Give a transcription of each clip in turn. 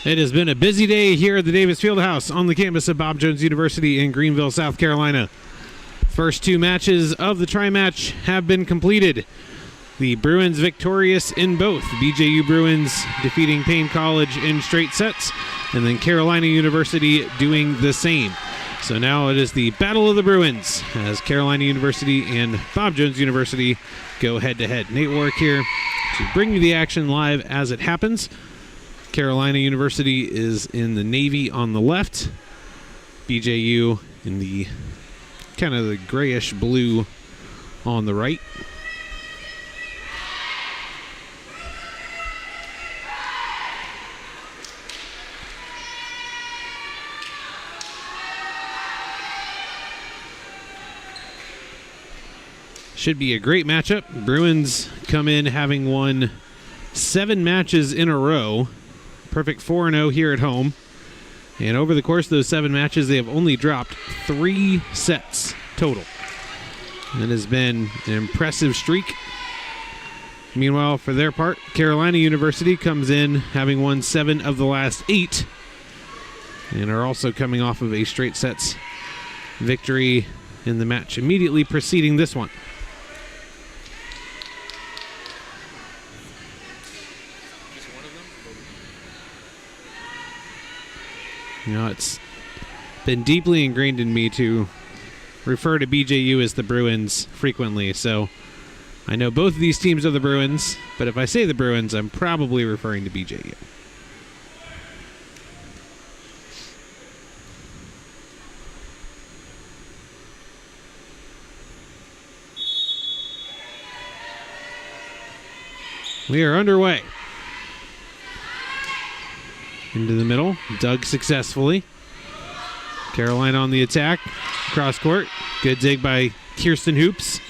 It has been a busy day here at the Davis Fieldhouse on the campus of Bob Jones University in Greenville, South Carolina. First two matches of the tri-match have been completed. The Bruins victorious in both. BJU Bruins defeating Payne College in straight sets, and then Carolina University doing the same. So now it is the Battle of the Bruins as Carolina University and Bob Jones University go head-to-head. Nate Warwick here to bring you the action live as it happens. Carolina University is in the navy on the left. BJU in the kind of the grayish blue on the right. Should be a great matchup. Bruins come in having won 7 matches in a row. Perfect 4-0 here at home. And over the course of those 7 matches, they have only dropped 3 sets total. That has been an impressive streak. Meanwhile, for their part, Carolina University comes in having won 7 of the last 8 and are also coming off of a straight sets victory in the match immediately preceding this one. You know, it's been deeply ingrained in me to refer to BJU as the Bruins frequently, so I know both of these teams are the Bruins, but if I say the Bruins, I'm probably referring to BJU. We are underway. Into the middle, dug successfully. Carolina on the attack, cross court. Good dig by Kirsten Hoops.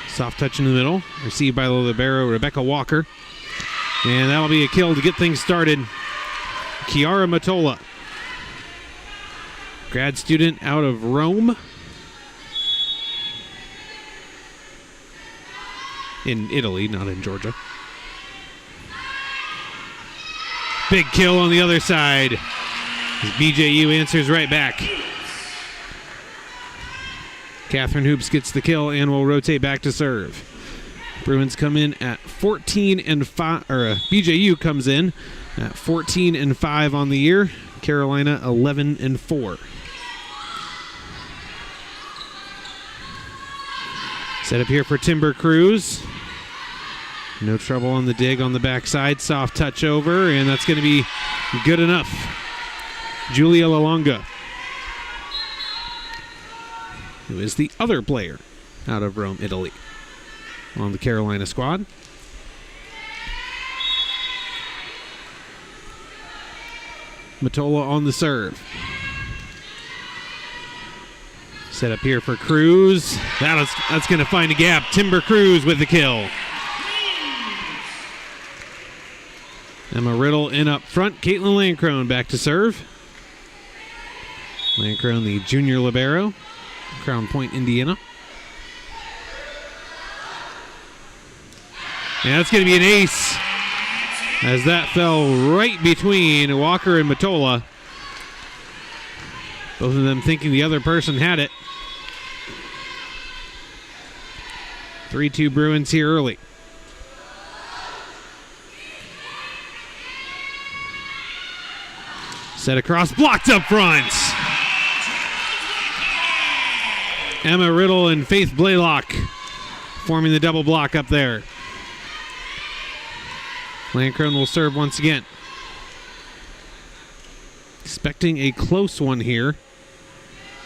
Soft touch in the middle, received by the libero Rebecca Walker. And that'll be a kill to get things started. Chiara Matola, grad student out of Rome in Italy, not in Georgia. Big kill on the other side as BJU answers right back. Catherine Hoops gets the kill and will rotate back to serve. Bruins come in at 14-5, or BJU comes in at 14-5 on the year. Carolina 11-4. Set up here for Timber Cruz. No trouble on the dig on the backside. Soft touch over, and that's going to be good enough. Julia Lalonga, who is the other player out of Rome, Italy, on the Carolina squad. Matola on the serve. Set up here for Cruz. That's going to find a gap. Timber Cruz with the kill. Emma Riddle in up front. Caitlin Lancrone back to serve. Lancrone, the junior libero, Crown Point, Indiana. And that's going to be an ace, as that fell right between Walker and Matola. Both of them thinking the other person had it. 3-2 Bruins here early. Set across, blocked up front. Emma Riddle and Faith Blaylock forming the double block up there. Landcrone will serve once again. Expecting a close one here.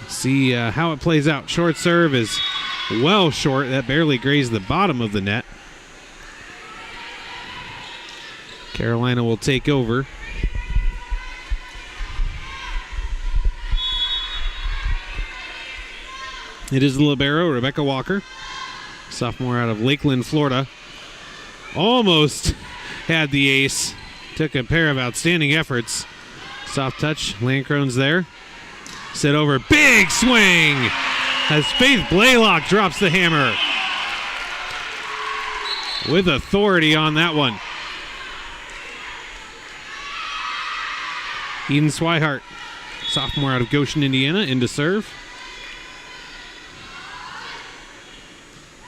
See how it plays out. Short serve is well short. That barely grazed the bottom of the net. Carolina will take over. It is the libero, Rebecca Walker, sophomore out of Lakeland, Florida. Almost had the ace. Took a pair of outstanding efforts. Soft touch, Landcrone's there. Set over, big swing as Faith Blaylock drops the hammer. With authority on that one. Eden Swihart, sophomore out of Goshen, Indiana, into serve.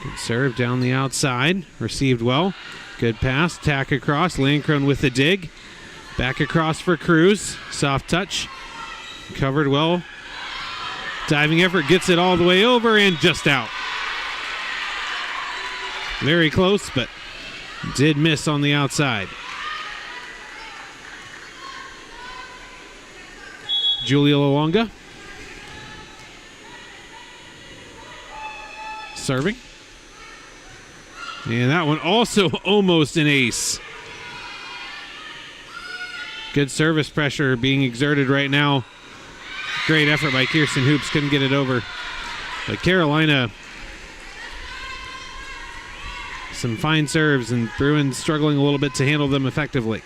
Good serve down the outside. Received well. Good pass. Tack across. Landcrone with the dig. Back across for Cruz. Soft touch. Covered well. Diving effort. Gets it all the way over and just out. Very close, but did miss on the outside. Julia Luonga. Serving. And that one also almost an ace. Good service pressure being exerted right now. Great effort by Kirsten Hoops. Couldn't get it over. But Carolina, some fine serves, and Bruins struggling a little bit to handle them effectively.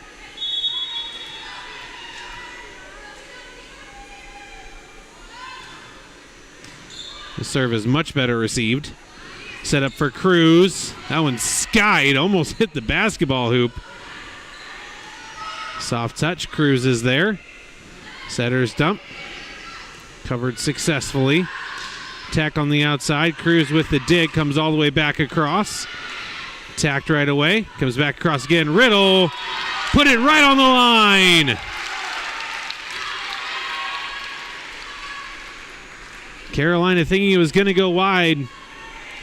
The serve is much better received. Set up for Cruz. That one skied, almost hit the basketball hoop. Soft touch, Cruz is there. Setter's dump. Covered successfully. Tack on the outside. Cruz with the dig, comes all the way back across. Tacked right away. Comes back across again. Riddle put it right on the line. Carolina thinking it was going to go wide.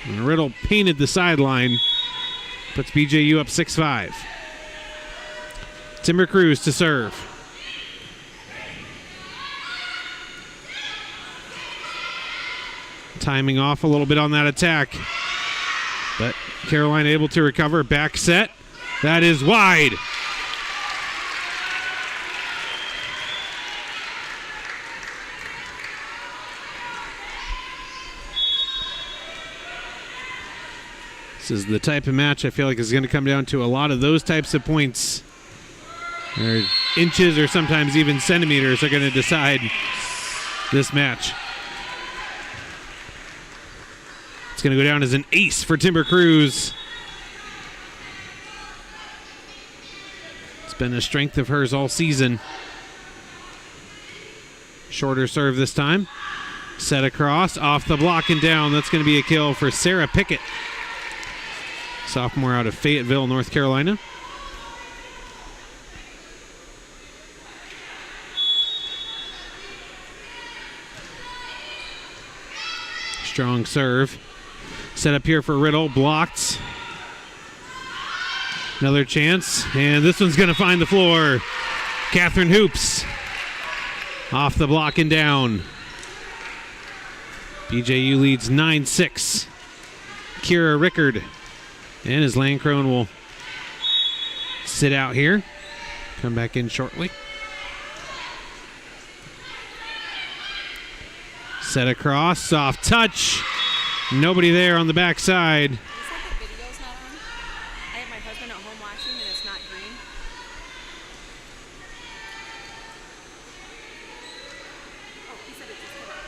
And Riddle painted the sideline. Puts BJU up 6-5. Timber Cruz to serve. Timing off a little bit on that attack. But Carolina able to recover. Back set. That is wide. This is the type of match I feel like is going to come down to a lot of those types of points. Or inches or sometimes even centimeters are going to decide this match. It's going to go down as an ace for Timber Cruz. It's been a strength of hers all season. Shorter serve this time. Set across, off the block and down. That's going to be a kill for Sarah Pickett. Sophomore out of Fayetteville, North Carolina. Strong serve. Set up here for Riddle. Blocked. Another chance. And this one's going to find the floor. Catherine Hoops. Off the block and down. BJU leads 9-6. Kira Rickard. And his Landcrone will sit out here. Come back in shortly. Set across. Soft touch. Nobody there on the backside. Is that the video's not on? I have my husband at home watching and it's not green. Oh, he said it just came out.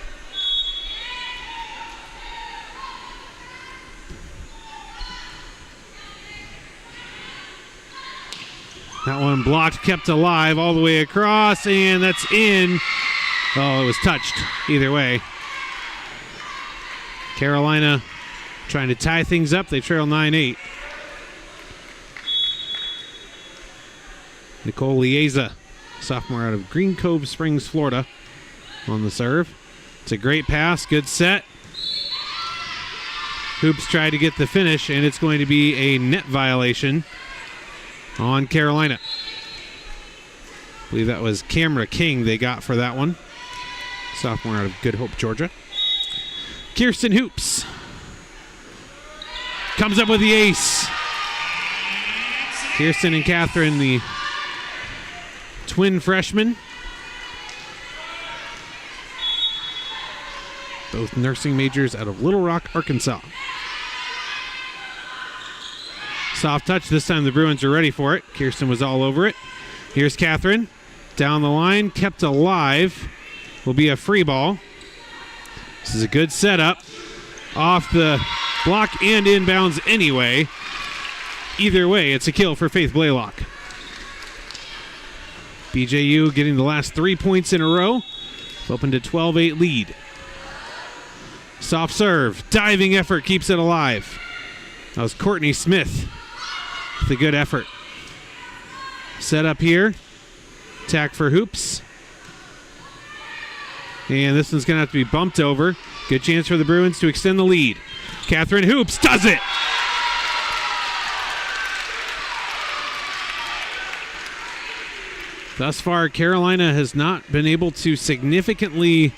That one blocked, kept alive all the way across, and that's in. Oh, it was touched. Either way. Carolina trying to tie things up. They trail 9-8. Nicole Lieza, sophomore out of Green Cove Springs, Florida, on the serve. It's a great pass. Good set. Hoops tried to get the finish, and it's going to be a net violation on Carolina. I believe that was Camera King they got for that one. Sophomore out of Good Hope, Georgia. Kirsten Hoops comes up with the ace. Kirsten and Catherine, the twin freshmen. Both nursing majors out of Little Rock, Arkansas. Soft touch. This time the Bruins are ready for it. Kirsten was all over it. Here's Catherine. Down the line, kept alive. Will be a free ball. This is a good setup. Off the block and inbounds anyway. Either way, it's a kill for Faith Blaylock. BJU getting the last 3 points in a row. Opened a 12-8 lead. Soft serve. Diving effort keeps it alive. That was Courtney Smith with a good effort. Set up here. Attack for Hoops. And this one's going to have to be bumped over. Good chance for the Bruins to extend the lead. Catherine Hoops does it! Thus far, Carolina has not been able to significantly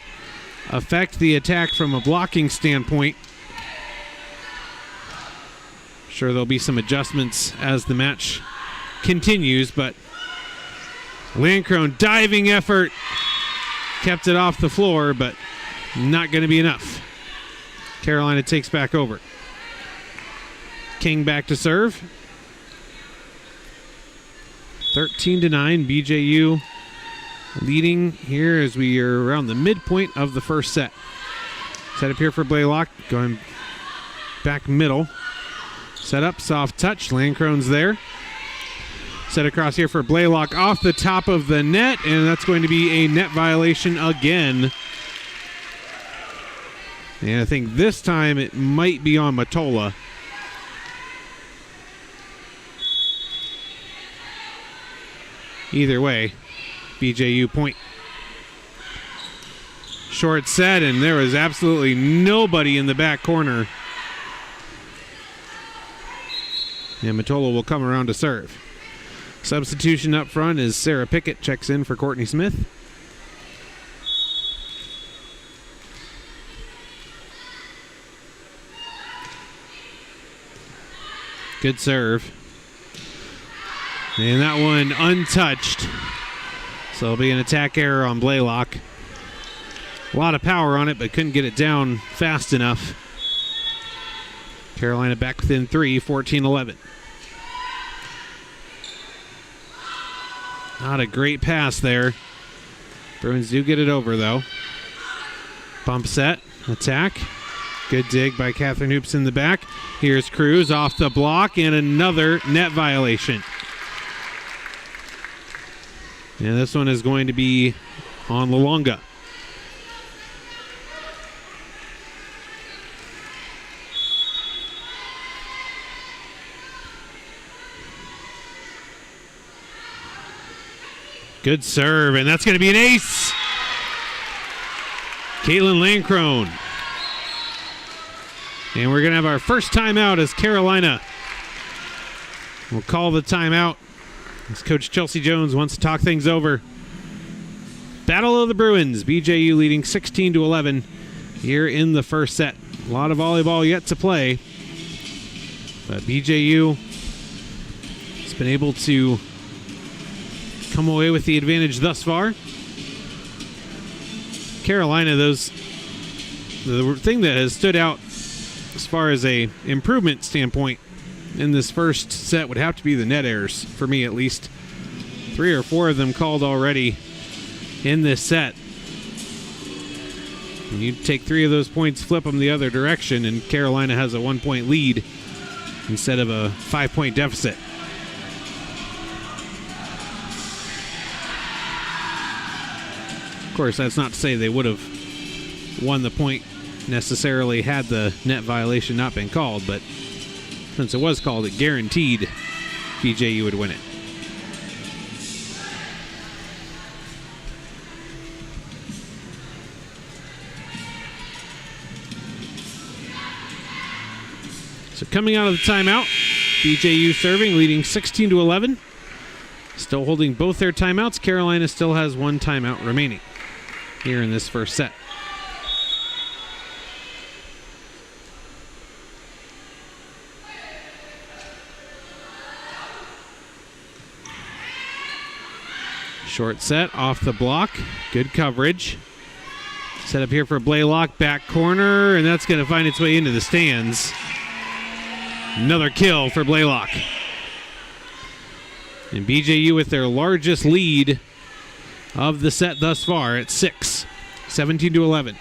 affect the attack from a blocking standpoint. Sure, there'll be some adjustments as the match continues, but Landcrone diving effort kept it off the floor, but not going to be enough. Carolina takes back over. King back to serve. 13-9, BJU leading here as we are around the midpoint of the first set. Set up here for Blaylock, going back middle. Set up, soft touch, Landcrone's there. Set across here for Blaylock off the top of the net, and that's going to be a net violation again. And I think this time it might be on Matola. Either way, BJU point. Short set, and there was absolutely nobody in the back corner. And Matola will come around to serve. Substitution up front is Sarah Pickett, checks in for Courtney Smith. Good serve. And that one untouched. So it'll be an attack error on Blaylock. A lot of power on it, but couldn't get it down fast enough. Carolina back within 3, 14-11. Not a great pass there. Bruins do get it over, though. Bump set, attack. Good dig by Catherine Hoops in the back. Here's Cruz off the block, and another net violation. And this one is going to be on Lalonga. Good serve, and that's going to be an ace. Caitlin Landcrone. And we're going to have our first timeout as Carolina will call the timeout as Coach Chelsea Jones wants to talk things over. Battle of the Bruins. BJU leading 16-11 here in the first set. A lot of volleyball yet to play, but BJU has been able to come away with the advantage thus far. Carolina, the thing that has stood out as far as a improvement standpoint in this first set would have to be the net errors, for me at least. 3 or 4 of them called already in this set. And you take 3 of those points, flip them the other direction, and Carolina has a 1-point lead instead of a 5-point deficit. Of course, that's not to say they would have won the point necessarily had the net violation not been called, but since it was called, it guaranteed BJU would win it. So coming out of the timeout, BJU serving, leading 16-11. Still holding both their timeouts. Carolina still has one timeout remaining here in this first set. Short set off the block. Good coverage. Set up here for Blaylock, back corner, and that's going to find its way into the stands. Another kill for Blaylock. And BJU with their largest lead of the set thus far at 6, 17-11.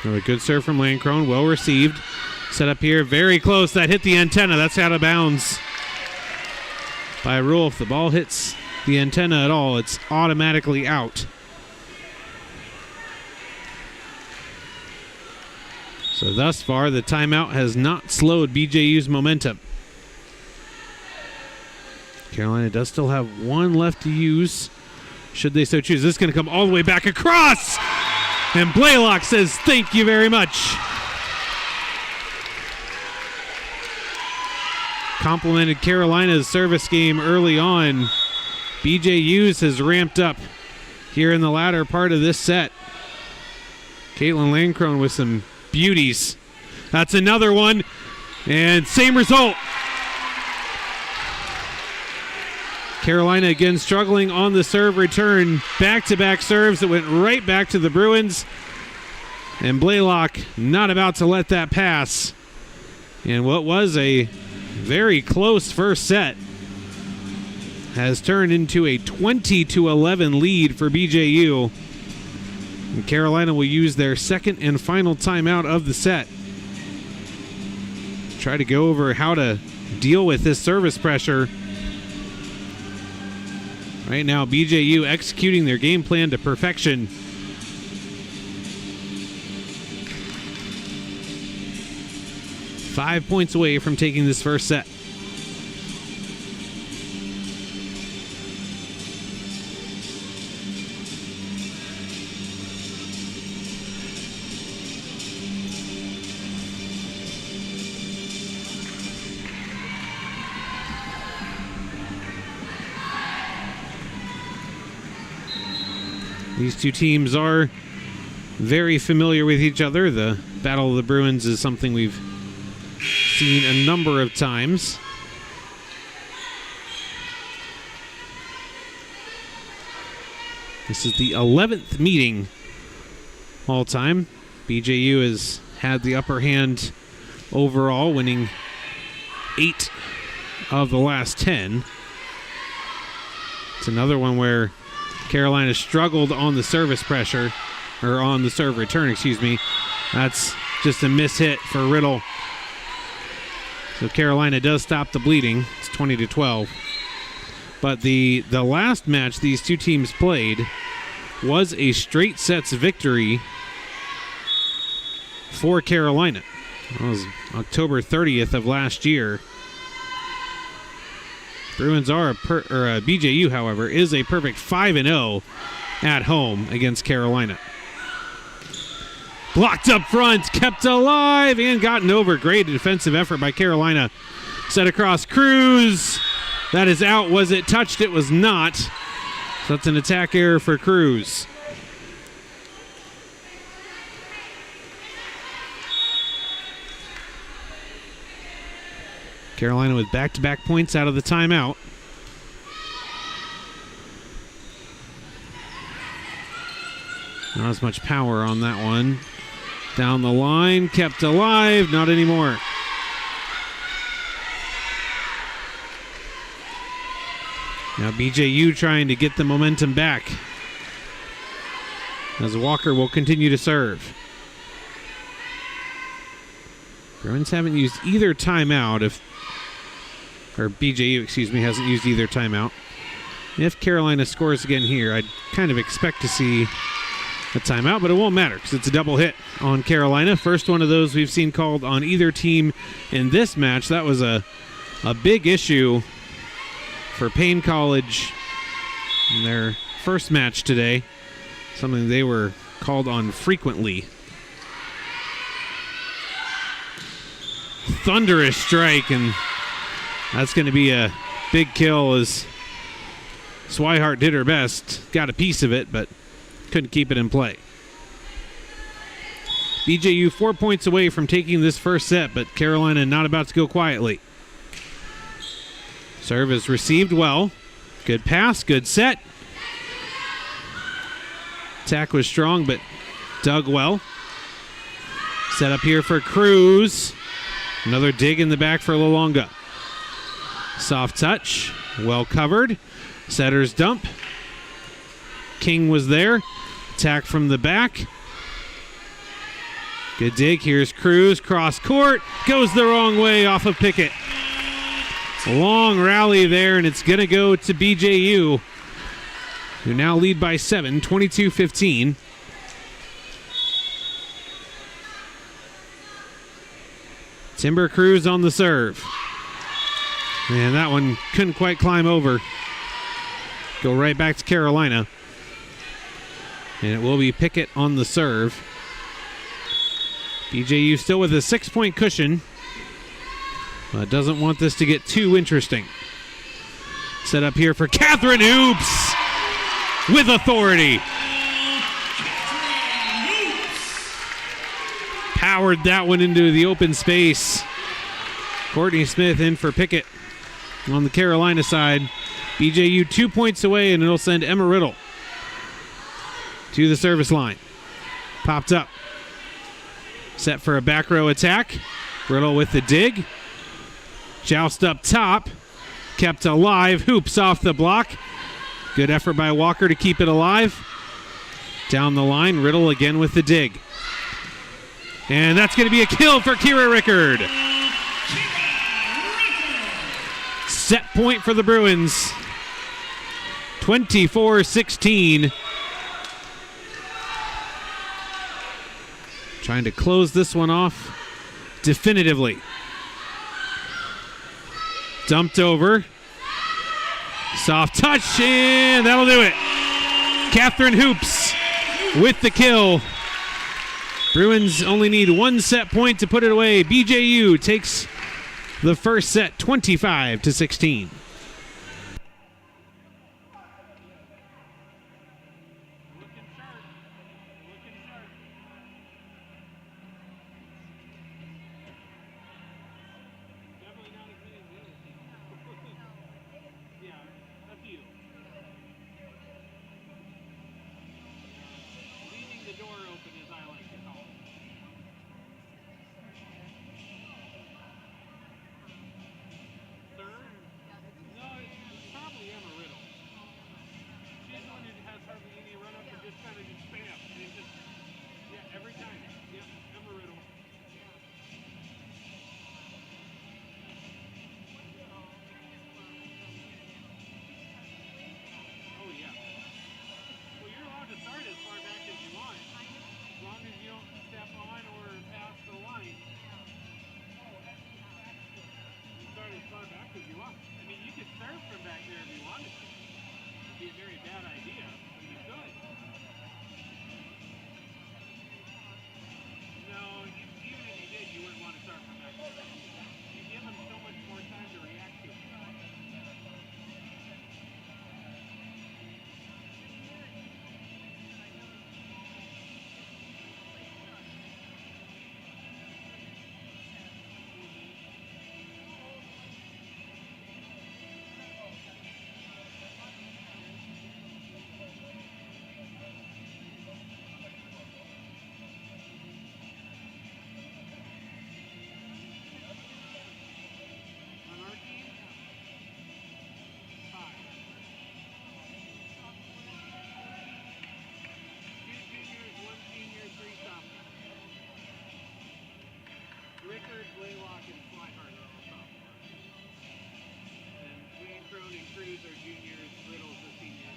A good serve from Landcrone, well received. Set up here, very close. That hit the antenna. That's out of bounds. By rule, if the ball hits the antenna at all, it's automatically out. So thus far, the timeout has not slowed BJU's momentum. Carolina does still have one left to use, should they so choose. This is going to come all the way back across. And Blaylock says, thank you very much. Complimented Carolina's service game early on. BJU's has ramped up here in the latter part of this set. Caitlin Landcrone with some beauties. That's another one. And same result. Carolina again struggling on the serve return. Back-to-back serves that went right back to the Bruins. And Blaylock not about to let that pass. And what was a very close first set has turned into a 20-11 lead for BJU. And Carolina will use their second and final timeout of the set. Try to go over how to deal with this service pressure. Right now, BJU executing their game plan to perfection. Five points away from taking this first set. These two teams are very familiar with each other. The Battle of the Bruins is something we've seen a number of times. This is the 11th meeting all time. BJU has had the upper hand overall, winning 8 of the last 10. It's another one where Carolina struggled on the service pressure, or on the serve return, excuse me. That's just a mishit for Riddle. So Carolina does stop the bleeding. It's 20-12. But the last match these two teams played was a straight sets victory for Carolina. That was October 30th of last year. Bruins are BJU, however, is a perfect 5-0 at home against Carolina. Blocked up front, kept alive, and gotten over. Great defensive effort by Carolina. Set across Cruz. That is out. Was it touched? It was not. So that's an attack error for Cruz. Carolina with back-to-back points out of the timeout. Not as much power on that one. Down the line, kept alive, not anymore. Now BJU trying to get the momentum back, as Walker will continue to serve. Bruins haven't used either timeout, or BJU, excuse me, hasn't used either timeout. If Carolina scores again here, I'd kind of expect to see a timeout, but it won't matter because it's a double hit on Carolina. First one of those we've seen called on either team in this match. That was a big issue for Payne College in their first match today. Something they were called on frequently. Thunderous strike, and that's going to be a big kill as Swihart did her best. Got a piece of it, but couldn't keep it in play. BJU 4 points away from taking this first set, but Carolina not about to go quietly. Serve is received well. Good pass, good set. Attack was strong, but dug well. Set up here for Cruz. Another dig in the back for Lolonga. Soft touch, well covered. Setter's dump. King was there. Attack from the back. Good dig. Here's Cruz. Cross court. Goes the wrong way off of Pickett. Long rally there, and it's going to go to BJU, who now lead by 7, 22-15. Timber Cruz on the serve. Man, that one couldn't quite climb over. Go right back to Carolina. And it will be Pickett on the serve. BJU still with a 6-point cushion. But doesn't want this to get too interesting. Set up here for Catherine Hoops with authority. Powered that one into the open space. Courtney Smith in for Pickett on the Carolina side. BJU 2 points away, and it'll send Emma Riddle to the service line. Popped up. Set for a back row attack. Riddle with the dig. Joust up top. Kept alive. Hoops off the block. Good effort by Walker to keep it alive. Down the line, Riddle again with the dig. And that's going to be a kill for Kira Rickard. Set point for the Bruins. 24-16. Trying to close this one off definitively. Dumped over. Soft touch, and that'll do it. Catherine Hoops with the kill. Bruins only need one set point to put it away. BJU takes the first set 25-16. Blaylock and Swihart are all sophomores. And Landcrone and Cruz are juniors, Riddle's a senior.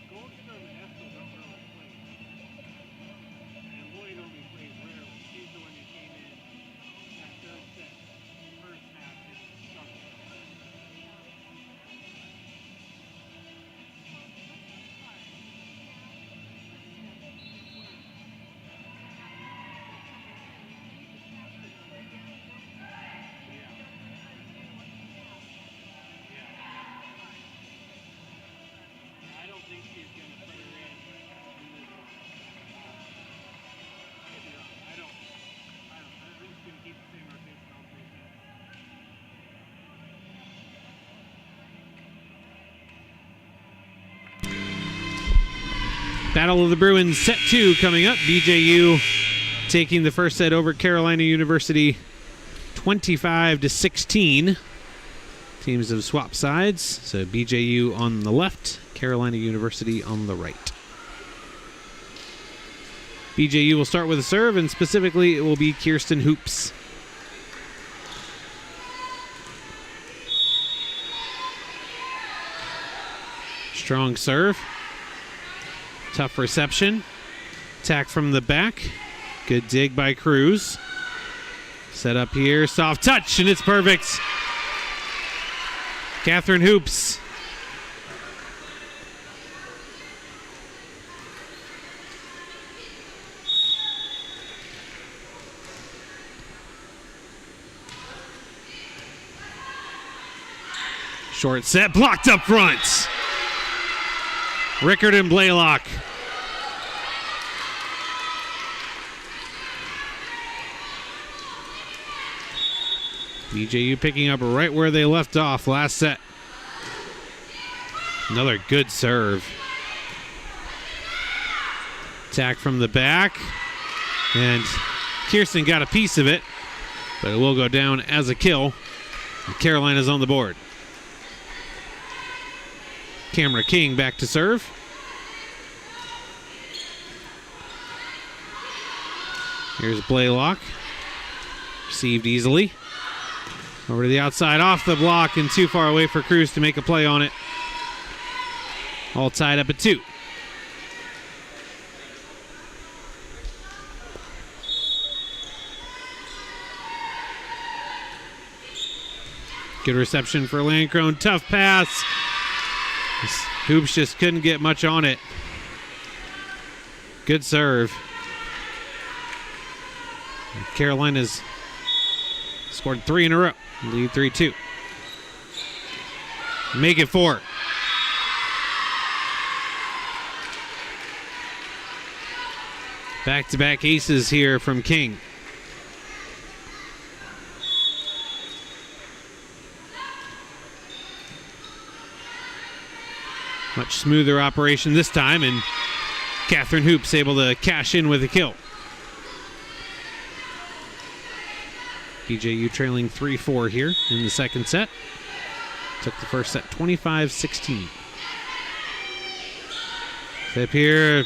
Goldstrom and Estel don't really play. And Lloyd only plays rarely. She's the one who came in that third set, first half, and struggled. Battle of the Bruins, set 2 coming up. BJU taking the first set over Carolina University 25-16. Teams have swapped sides, so BJU on the left, Carolina University on the right. BJU will start with a serve, and specifically it will be Kirsten Hoops. Strong serve. Tough reception. Attack from the back. Good dig by Cruz. Set up here. Soft touch, and it's perfect. Catherine Hoops. Short set, blocked up front. Rickard and Blaylock. BJU picking up right where they left off last set. Another good serve. Attack from the back. And Kirsten got a piece of it, but it will go down as a kill. And Carolina's on the board. Camera King back to serve. Here's Blaylock. Received easily. Over to the outside, off the block, and too far away for Cruz to make a play on it. All tied up at 2. Good reception for Landcrone. Tough pass. Hoops just couldn't get much on it. Good serve. Carolina's scored 3 in a row. Lead 3-2. Make it 4. Back-to-back aces here from King. Much smoother operation this time, and Catherine Hoops able to cash in with a kill. BJU trailing 3-4 here in the second set. Took the first set 25-16. Up here,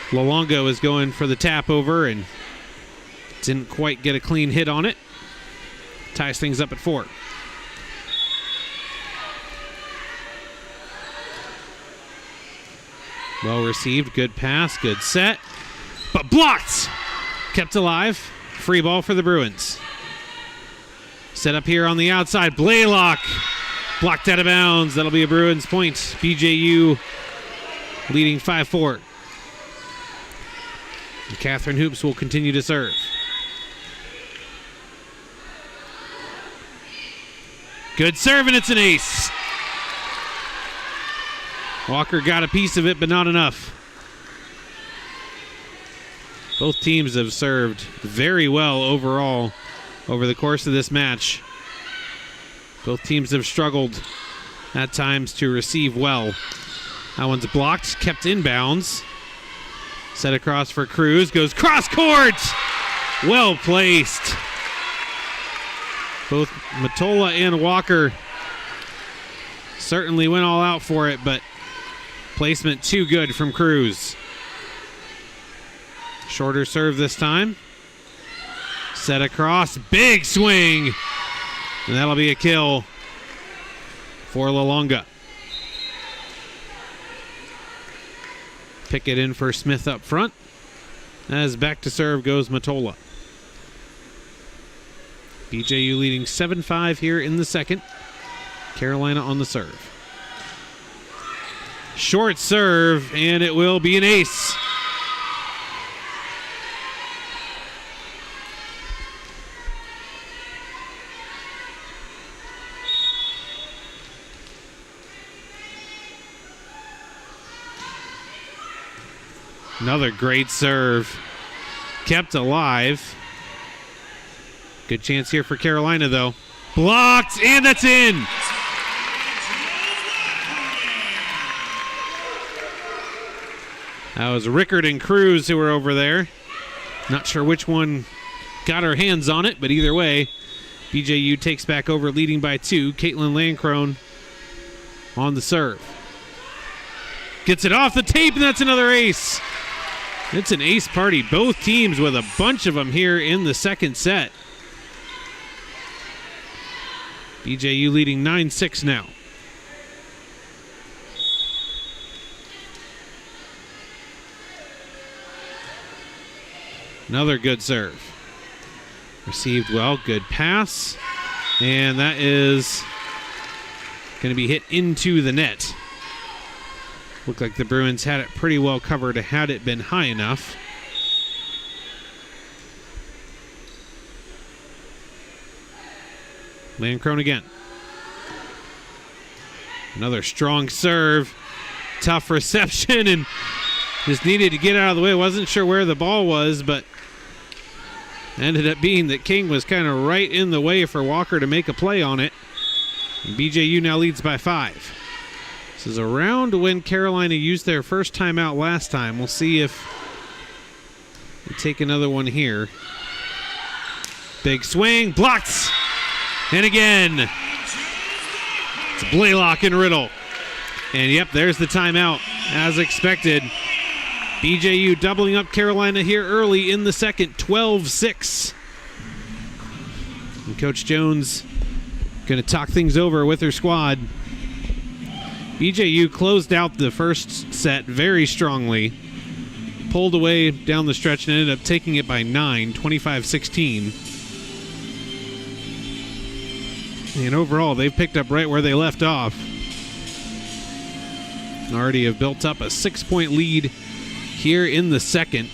Lalongo is going for the tap over and didn't quite get a clean hit on it. Ties things up at 4. Well received, good pass, good set, but blocked. Kept alive. Free ball for the Bruins. Set up here on the outside. Blaylock blocked out of bounds. That'll be a Bruins point. BJU leading 5-4. And Catherine Hoops will continue to serve. Good serve, and it's an ace. Walker got a piece of it, but not enough. Both teams have served very well overall over the course of this match. Both teams have struggled at times to receive well. That one's blocked, kept inbounds. Set across for Cruz, goes cross court! Well placed. Both Matola and Walker certainly went all out for it, but placement too good from Cruz. Shorter serve this time. Set across, big swing. And that'll be a kill for Lalonga. Pick it in for Smith up front. As back to serve goes Matola. BJU leading 7-5 here in the second. Carolina on the serve. Short serve, and it will be an ace. Another great serve. Kept alive. Good chance here for Carolina, though. Blocked, and that's in. That was Rickard and Cruz who were over there. Not sure which one got her hands on it, but either way, BJU takes back over, leading by 2. Caitlin Landcrone on the serve. Gets it off the tape, and that's another ace. It's an ace party. Both teams with a bunch of them here in the second set. BJU leading 9-6 now. Another good serve. Received well, good pass. And that is going to be hit into the net. Looked like the Bruins had it pretty well covered had it been high enough. Landcrone again. Another strong serve. Tough reception and just needed to get out of the way. Wasn't sure where the ball was, but ended up being that King was kind of right in the way for Walker to make a play on it. And BJU now leads by 5. This is around when Carolina used their first timeout last time. We'll see if we take another one here. Big swing, blocked. And again, it's Blaylock and Riddle. And yep, there's the timeout as expected. BJU doubling up Carolina here early in the second, 12-6. And Coach Jones going to talk things over with her squad. BJU closed out the first set very strongly, pulled away down the stretch and ended up taking it by 9, 25-16. And overall, they've picked up right where they left off. Already have built up a 6-point lead here in the second.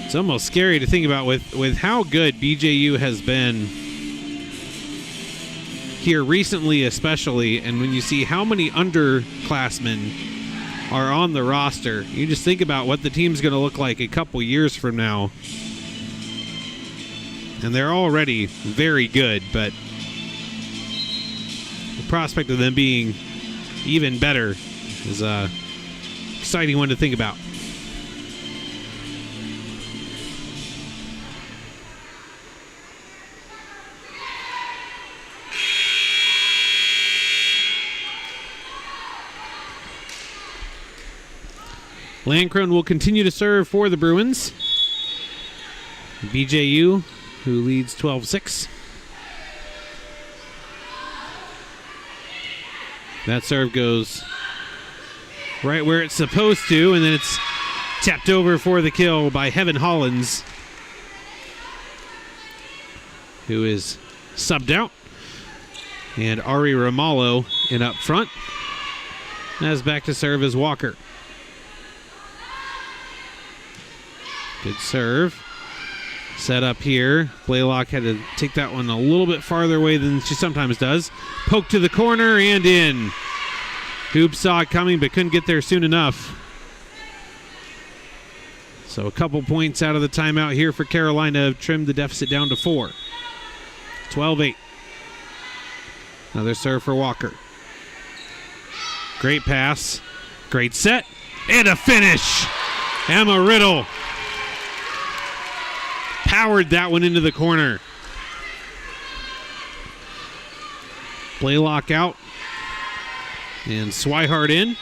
It's almost scary to think about with how good BJU has been here recently, especially, and when you see how many underclassmen are on the roster, you just think about what the team's going to look like a couple years from now. And they're already very good, but the prospect of them being even better is an exciting one to think about. Landcrone will continue to serve for the Bruins. BJU, who leads 12-6. That serve goes right where it's supposed to, and then it's tapped over for the kill by Heaven Hollins, who is subbed out. And Ari Ramallo in up front. As back to serve is Walker. Good serve. Set up here. Blaylock had to take that one a little bit farther away than she sometimes does. Poke to the corner and in. Hoop saw it coming but couldn't get there soon enough. So a couple points out of the timeout here for Carolina. Trimmed the deficit down to 4. 12-8. Another serve for Walker. Great pass. Great set. And a finish. Emma Riddle powered that one into the corner. Blaylock out. And Swihart in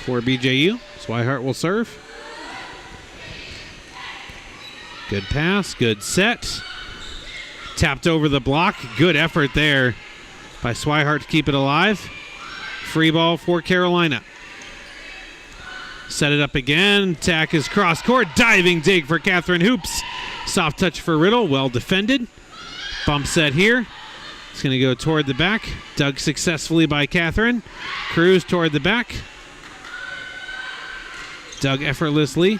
for BJU. Swihart will serve. Good pass, good set. Tapped over the block. Good effort there by Swihart to keep it alive. Free ball for Carolina. Set it up again. Tack is cross court. Diving dig for Catherine Hoops. Soft touch for Riddle. Well defended. Bump set here. It's going to go toward the back. Dug successfully by Catherine. Cruz toward the back. Dug effortlessly.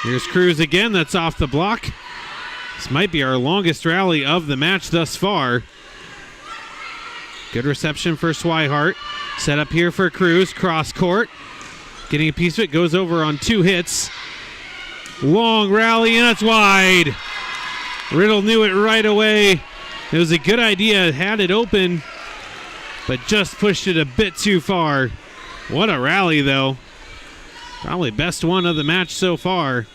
Here's Cruz again. That's off the block. This might be our longest rally of the match thus far. Good reception for Swihart. Set up here for Cruz. Cross court. Getting a piece of it. Goes over on 2 hits. Long rally, and it's wide. Riddle knew it right away. It was a good idea, had it open, but just pushed it a bit too far. What a rally, though. Probably best one of the match so far.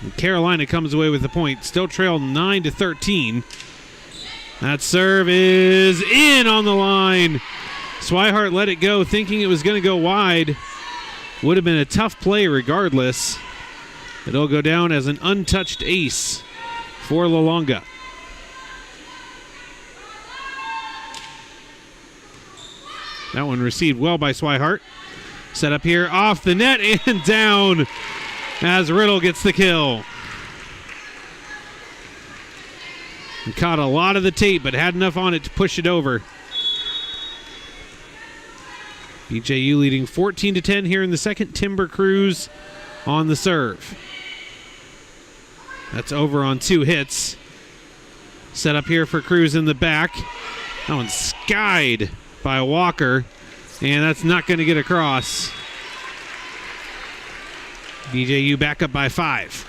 And Carolina comes away with the point. Still trail 9-13. That serve is in on the line. Swihart let it go, thinking it was going to go wide. Would have been a tough play regardless. It'll go down as an untouched ace for La Longa. That one received well by Swihart. Set up here off the net and down as Riddle gets the kill. He caught a lot of the tape, but had enough on it to push it over. BJU leading 14-10 here in the second. Timber Cruz on the serve. That's over on 2 hits. Set up here for Cruz in the back. That one's skied by Walker, and that's not going to get across. BJU back up by 5.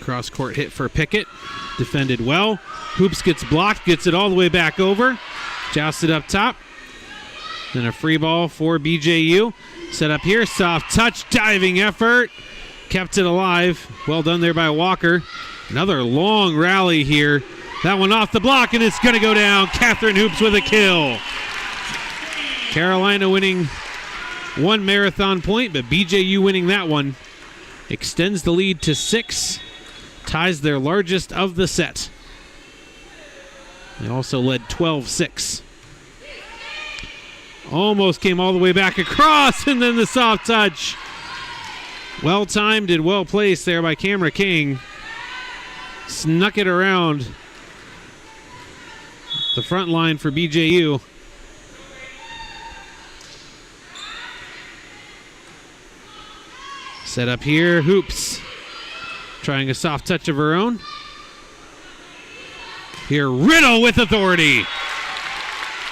Cross court hit for Pickett. Defended well. Hoops gets blocked, gets it all the way back over. Jousted up top. Then a free ball for BJU. Set up here. Soft touch. Diving effort. Kept it alive. Well done there by Walker. Another long rally here. That one off the block, and it's going to go down. Catherine Hoops with a kill. Carolina winning one marathon point, but BJU winning that one extends the lead to 6. Ties their largest of the set. They also led 12-6. Almost came all the way back across, and then the soft touch. Well timed and well placed there by Camera King. Snuck it around the front line for BJU. Set up here, Hoops. Trying a soft touch of her own. Here, Riddle with authority.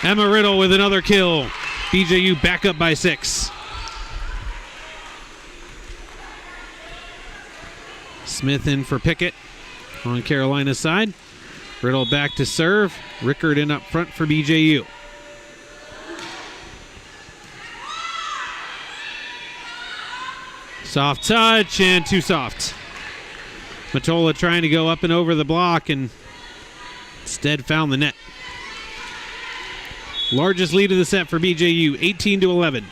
Emma Riddle with another kill. BJU back up by 6. Smith in for Pickett on Carolina's side. Riddle back to serve. Rickard in up front for BJU. Soft touch and too soft. Matola trying to go up and over the block and instead found the net. Largest lead of the set for BJU, 18-11.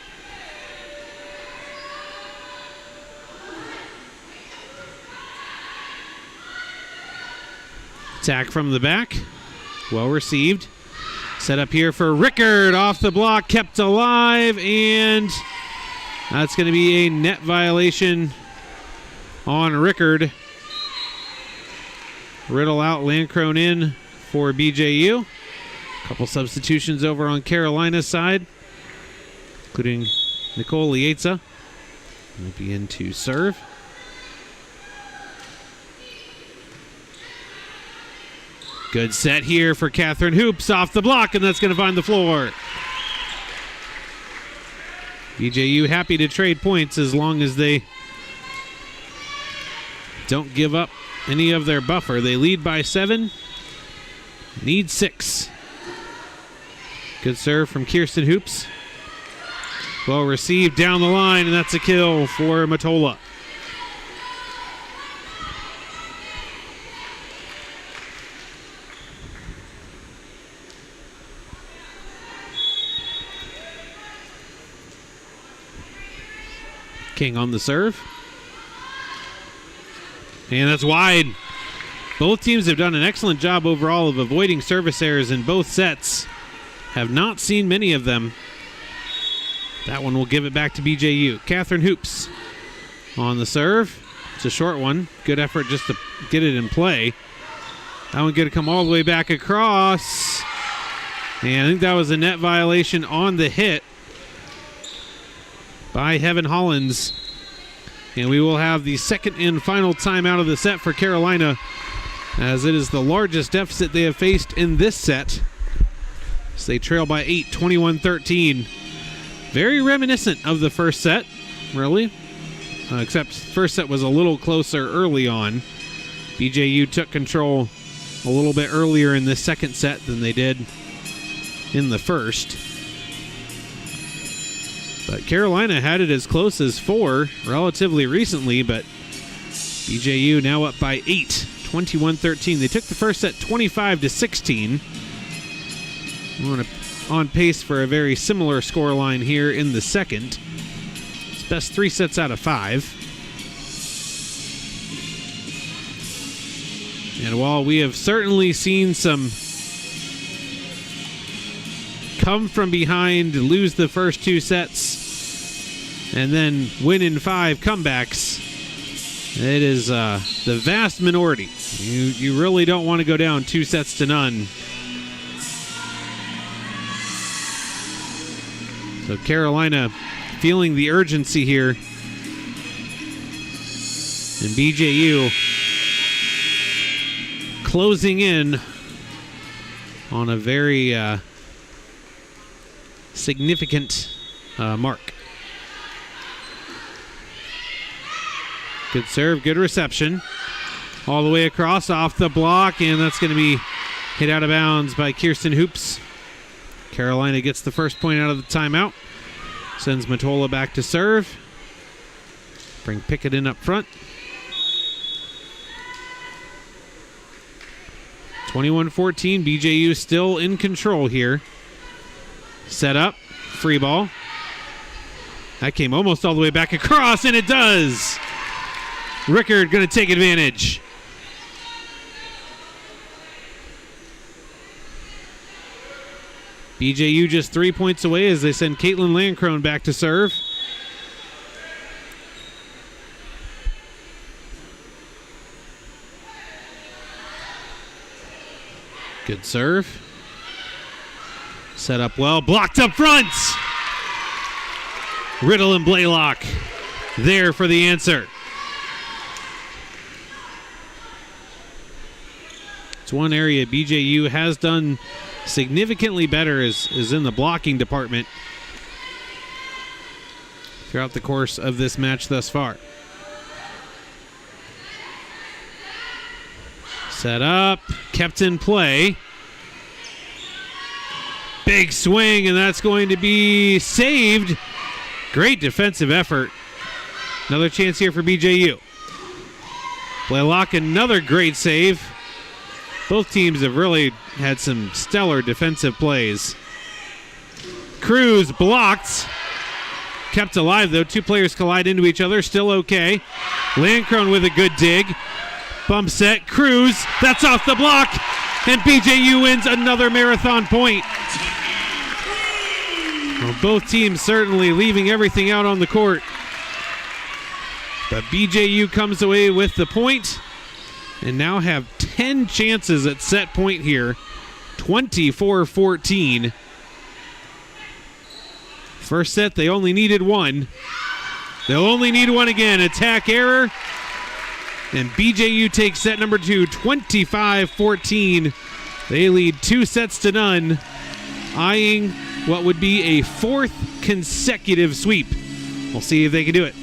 Attack from the back. Well received. Set up here for Rickard. Off the block, kept alive, and that's going to be a net violation on Rickard. Riddle out, Landcrone in for BJU. A couple substitutions over on Carolina's side, including Nicole Lietza. Will be in to serve. Good set here for Catherine Hoops off the block, and that's going to find the floor. BJU happy to trade points as long as they don't give up any of their buffer. They lead by 7, need 6. Good serve from Kirsten Hoops. Well received down the line, and that's a kill for Matola. King on the serve. And that's wide. Both teams have done an excellent job overall of avoiding service errors in both sets. Have not seen many of them. That one will give it back to BJU. Catherine Hoops on the serve. It's a short one. Good effort just to get it in play. That one going to come all the way back across. And I think that was a net violation on the hit by Heaven Hollins. And we will have the second and final timeout of the set for Carolina as it is the largest deficit they have faced in this set. So they trail by 8, 21-13. Very reminiscent of the first set, really. Except first set was a little closer early on. BJU took control a little bit earlier in the second set than they did in the first. But Carolina had it as close as 4 relatively recently, but BJU now up by 8, 21-13. They took the first set 25-16. We're on pace for a very similar scoreline here in the second. It's best 3 sets out of 5. And while we have certainly seen some come from behind, lose the first 2 sets, and then win in 5 comebacks, it is the vast minority. You really don't want to go down 2-0. So Carolina feeling the urgency here. And BJU closing in on a very significant mark. Good serve, good reception. All the way across, off the block, and that's going to be hit out of bounds by Kirsten Hoops. Carolina gets the first point out of the timeout. Sends Matola back to serve. Bring Pickett in up front. 21-14, BJU still in control here. Set up, free ball. That came almost all the way back across, and it does! Rickard going to take advantage. BJU just 3 points away as they send Caitlin Landcrone back to serve. Good serve. Set up well. Blocked up front. Riddle and Blaylock there for the answer. It's one area BJU has done significantly better is in the blocking department throughout the course of this match thus far. Set up, kept in play. Big swing, and that's going to be saved. Great defensive effort. Another chance here for BJU. Blaylock, another great save. Both teams have really had some stellar defensive plays. Cruz blocked. Kept alive, though. 2 players collide into each other. Still okay. Landcrone with a good dig. Bump set. Cruz. That's off the block. And BJU wins another marathon point. Well, both teams certainly leaving everything out on the court. But BJU comes away with the point and now have 10 chances at set point here. 24-14. First set, they only needed 1. They'll only need 1 again. Attack error. And BJU takes set number 2, 25-14. They lead 2-0, eyeing what would be a 4th consecutive sweep. We'll see if they can do it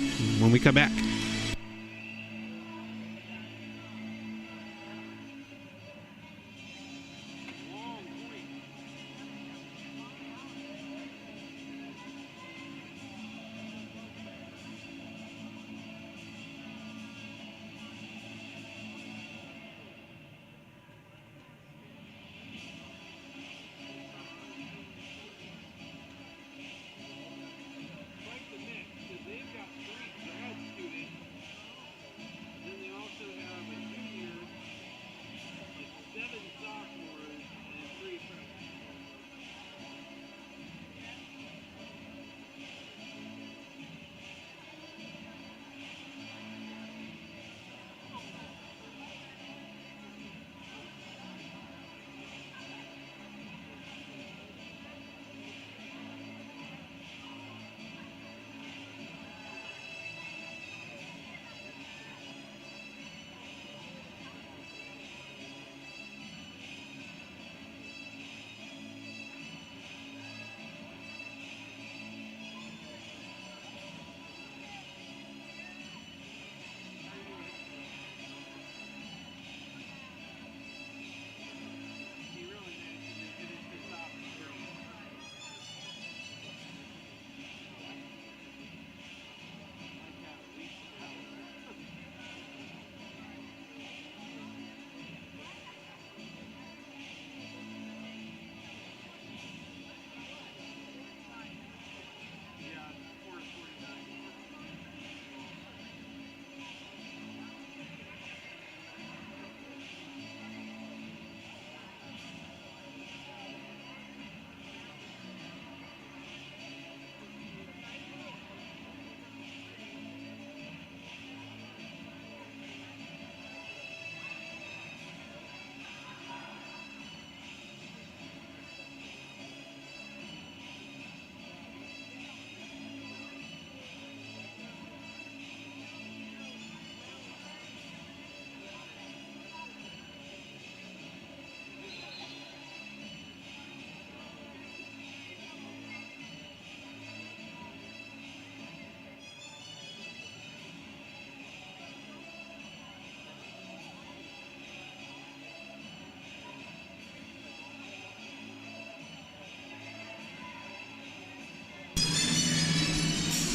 when we come back. Like the Knicks, because they've got 3 grad students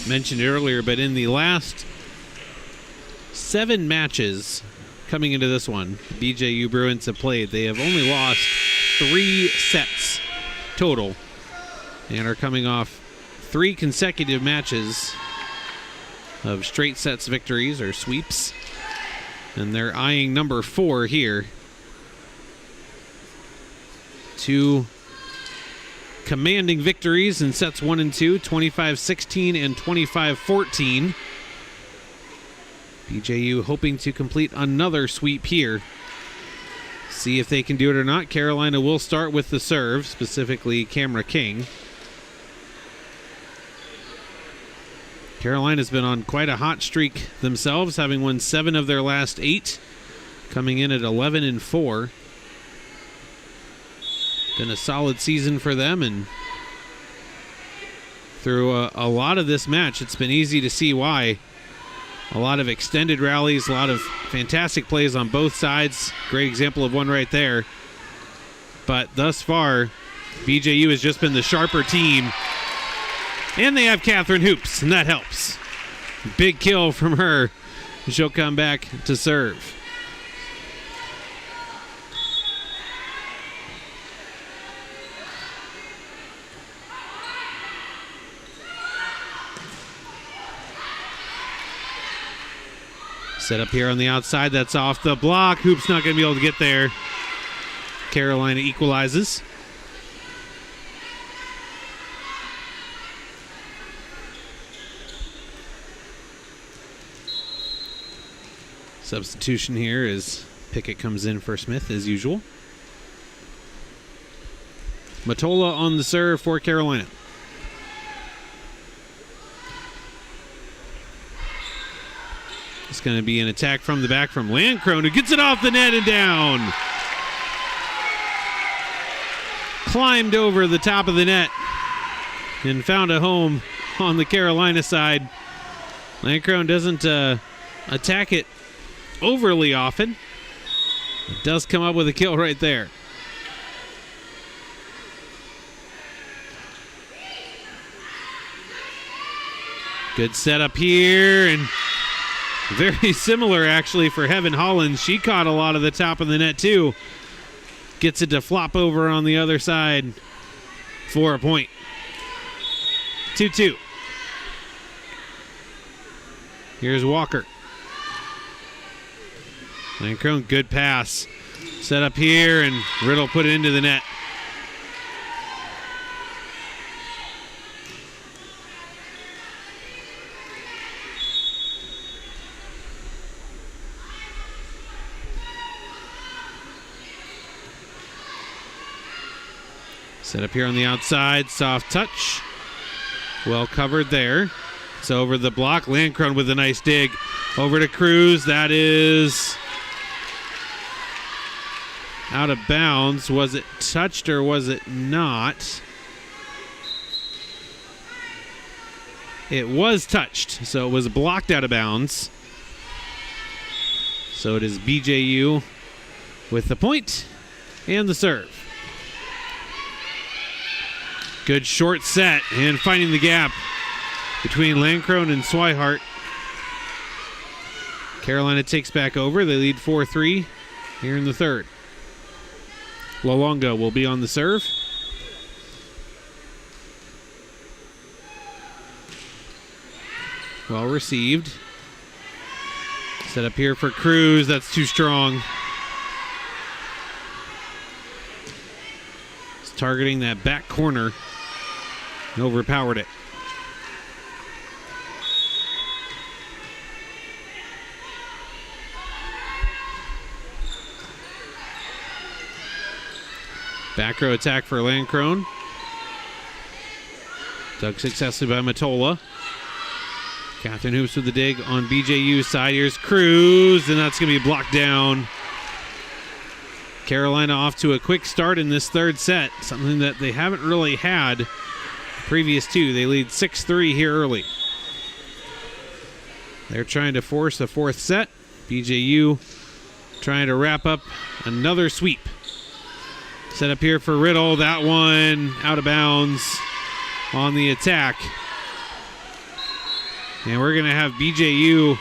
mentioned it earlier, but in the last 7 matches coming into this one, the BJU Bruins have played. They have only lost 3 sets total and are coming off 3 consecutive matches of straight sets victories or sweeps. And they're eyeing number 4 here. 2 commanding victories in sets 1 and 2, 25-16 and 25-14. BJU hoping to complete another sweep here. See if they can do it or not. Carolina will start with the serve, specifically Camera King. Carolina's been on quite a hot streak themselves, having won 7 of their last 8, coming in at 11-4. Been a solid season for them, and through a lot of this match, it's been easy to see why. A lot of extended rallies, a lot of fantastic plays on both sides. Great example of one right there. But thus far, BJU has just been the sharper team. And they have Catherine Hoops, and that helps. Big kill from her. She'll come back to serve. Set up here on the outside. That's off the block. Hoop's not going to be able to get there. Carolina equalizes. Substitution here as Pickett comes in for Smith as usual. Matola on the serve for Carolina. It's going to be an attack from the back from Landcrone, who gets it off the net and down. Climbed over the top of the net and found a home on the Carolina side. Landcrone doesn't attack it overly often. It does come up with a kill right there. Good setup here, and very similar, actually, for Heaven Hollins. She caught a lot of the top of the net, too. Gets it to flop over on the other side for a point. 2-2. Here's Walker. Landcrone, good pass. Set up here, and Riddle put it into the net. Set up here on the outside, soft touch. Well covered there. It's over the block. Landcrone with a nice dig. Over to Cruz. That is out of bounds. Was it touched or was it not? It was touched, so it was blocked out of bounds. So it is BJU with the point and the serve. Good short set, and finding the gap between Landcrone and Swihart. Carolina takes back over. They lead 4-3 here in the third. Lolonga will be on the serve. Well received. Set up here for Cruz. That's too strong. It's targeting that back corner. Overpowered it. Back row attack for Landcrone. Dug successfully by Matola. Catherine Hoops with the dig on BJU's side. Here's Cruz, and that's going to be blocked down. Carolina off to a quick start in this third set, something that they haven't really had previous two. They lead 6-3 here early. They're trying to force a fourth set. BJU trying to wrap up another sweep. Set up here for Riddle. That one out of bounds on the attack. And we're going to have BJU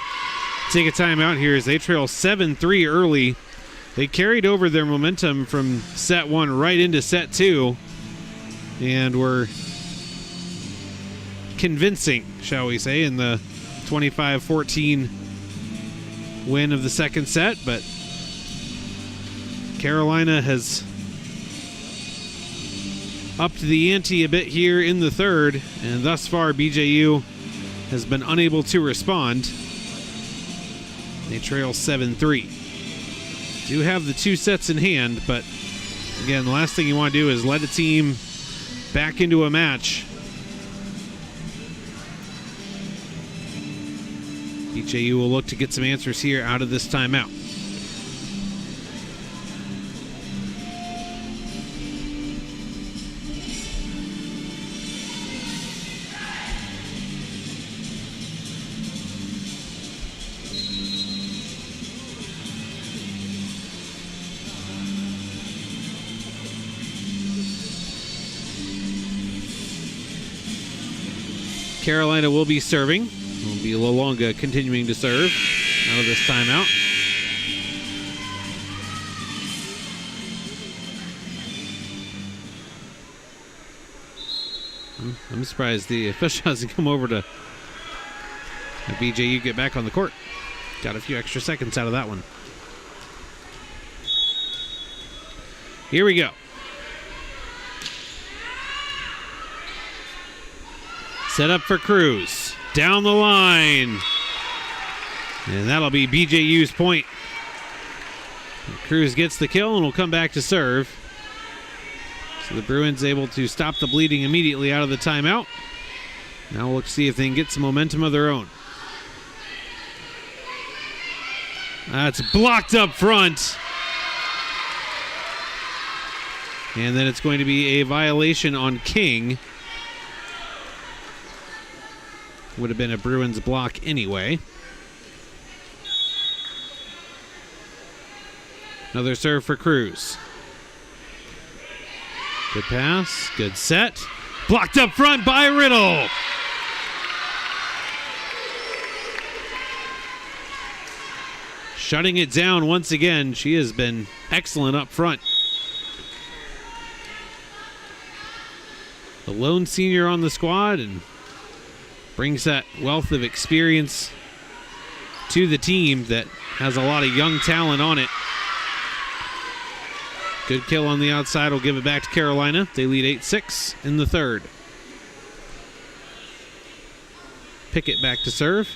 take a timeout here as they trail 7-3 early. They carried over their momentum from set 1 right into set 2 and were convincing, shall we say, in the 25-14 win of the second set. But Carolina has upped the ante a bit here in the third, and thus far BJU has been unable to respond. They trail 7-3. Do have the 2 sets in hand, but again, the last thing you want to do is let a team back into a match. BJU will look to get some answers here out of this timeout. Carolina will be serving. Will be Lalonga continuing to serve out of this timeout. I'm surprised the official hasn't come over to have BJU get back on the court. Got a few extra seconds out of that one. Here we go. Set up for Cruz. Down the line. And that'll be BJU's point. And Cruz gets the kill and will come back to serve. So the Bruins able to stop the bleeding immediately out of the timeout. Now we'll look to see if they can get some momentum of their own. That's blocked up front. And then it's going to be a violation on King. Would have been a Bruins block anyway. Another serve for Cruz. Good pass, good set. Blocked up front by Riddle. Shutting it down once again. She has been excellent up front. The lone senior on the squad and brings that wealth of experience to the team that has a lot of young talent on it. Good kill on the outside will give it back to Carolina. They lead 8-6 in the third. Pickett back to serve.